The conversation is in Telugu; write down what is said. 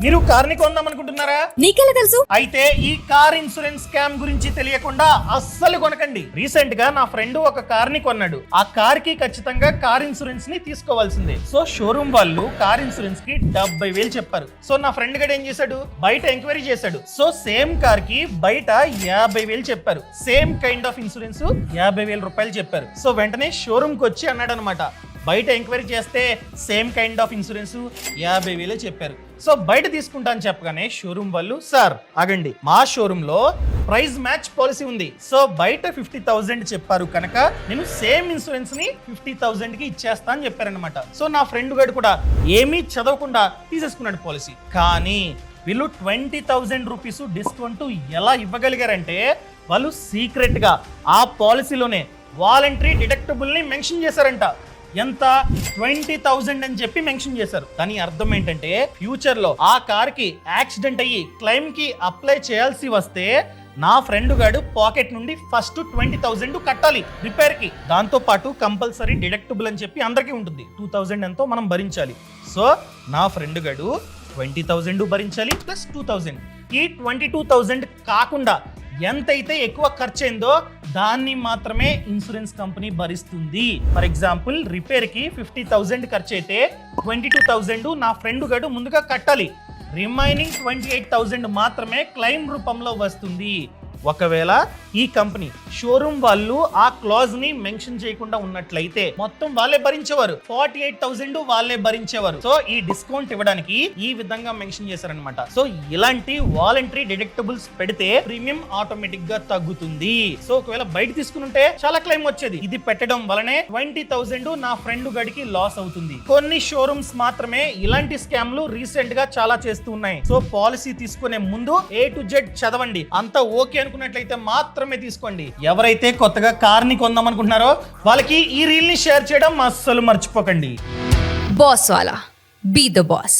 మీరు కార్ ని కొందాం అనుకుంటున్నారా? నీకెలా తెలుసు? అయితే ఈ కార్ ఇన్సూరెన్స్ స్కామ్ గురించి తెలియకుండా అస్సలు కొనకండి. రీసెంట్ గా నా ఫ్రెండ్ ఒక కార్ ని కొన్నాడు. ఆ కార్ కి ఖచ్చితంగా కార్ ఇన్సూరెన్స్ ని తీసుకోవాల్సిందే. సో షోరూమ్ వాళ్ళు కార్ ఇన్సూరెన్స్ కి 70,000 చెప్పారు. సో నా ఫ్రెండ్ గడు ఏం చేశాడు, బయట ఎంక్వైరీ చేశాడు. సో సేమ్ కార్ కి బయట 50,000 చెప్పారు. సేమ్ కైండ్ ఆఫ్ ఇన్సూరెన్స్ 50,000 రూపాయలు చెప్పారు. సో వెంటనే షోరూమ్ కి వచ్చి అన్నాడు అనమాట, బయట ఎంక్వైరీ చేస్తే సేమ్ కైండ్ ఆఫ్ ఇన్సూరెన్స్ 50,000 చెప్పారు. సో బయట తీసుకుంటా అని చెప్పగానే షోరూమ్ వాళ్ళు, సార్ ఆగండి, మా షోరూమ్ లో ప్రైస్ మ్యాచ్ పాలసీ ఉంది. సో బయట 50,000 చెప్పారు కనుక నేను సేమ్ ఇన్సూరెన్స్ ని 50,000 కి ఇచ్చేస్తా అని చెప్పారనమాట. సో నా ఫ్రెండ్ గడు కూడా ఏమీ చదవకుండా తీసేసుకున్నాడు పాలసీ. కానీ వీళ్ళు 20,000 రూపీస్ డిస్కౌంట్ ఎలా ఇవ్వగలిగారంటే, వాళ్ళు సీక్రెట్ గా ఆ పాలసీలోనే వాలంటరీ డిడక్టబుల్ ని మెన్షన్ చేశారంట. ఎంత? 20,000 అని చెప్పి మెన్షన్ చేశారు. దాని అర్థం ఏంటంటే, ఫ్యూచర్ లో ఆ కార్ కి యాక్సిడెంట్ అయ్యి క్లెయిమ్ కి అప్లై చేయాల్సి వస్తే నా ఫ్రెండ్ గాడు పాకెట్ నుండి ఫస్ట్ 20,000 కట్టాలి రిపేర్ కి. దాంతో పాటు కంపల్సరీ డిడక్టబుల్ అని చెప్పి అందరికీ ఉంటుంది, 2,000 ఎంతో మనం భరించాలి. సో నా ఫ్రెండ్ గాడు 20,000 భరించాలి ప్లస్ 2,000. ఈ 22,000 కాకుండా ఎంతైతే ఎక్కువ ఖర్చు అయిందో దాన్ని మాత్రమే ఇన్సూరెన్స్ కంపెనీ భరిస్తుంది. ఫర్ ఎగ్జాంపుల్ రిపేర్ కి 50,000 ఖర్చు అయితే 22,000 నా ఫ్రెండ్ గడు ముందుగా కట్టాలి. రిమైనింగ్ 28,000 మాత్రమే క్లెయిమ్ రూపంలో వస్తుంది. ఒకవేళ ఈ కంపెనీ షోరూమ్ వాళ్ళు ఆ క్లాజ్ ని మెన్షన్ చేయకుండా ఉన్నట్లయితే మొత్తం వాళ్ళే భరించేవారు, 48,000 వాళ్ళే భరించేవారు. సో ఈ డిస్కౌంట్ ఇవ్వడానికి ఈ విధంగా మెన్షన్ చేశారనమాట. సో ఇలాంటి వాలంటరీ డిడక్టబుల్స్ పెడితే ప్రీమియం ఆటోమేటిక్ గా తగ్గుతుంది. సో ఒకవేళ బయట తీసుకుంటే చాలా క్లెయిమ్ వచ్చేది. ఇది పెట్టడం వలనే 20,000 నా ఫ్రెండ్ గడికి లాస్ అవుతుంది. కొన్ని షోరూమ్స్ మాత్రమే ఇలాంటి స్కామ్లు రీసెంట్ గా చాలా చేస్తూ ఉన్నాయి. సో పాలసీ తీసుకునే ముందు A to Z చదవండి. అంతా ఓకే అనుకున్నట్లయితే మాత్రమే తీసుకోండి. ఎవరైతే కొత్తగా కార్ ని కొందాం అనుకుంటున్నారో వాళ్ళకి ఈ రీల్ ని షేర్ చేయడం అస్సలు మర్చిపోకండి. బాస్ వాలా, బీ ద బాస్.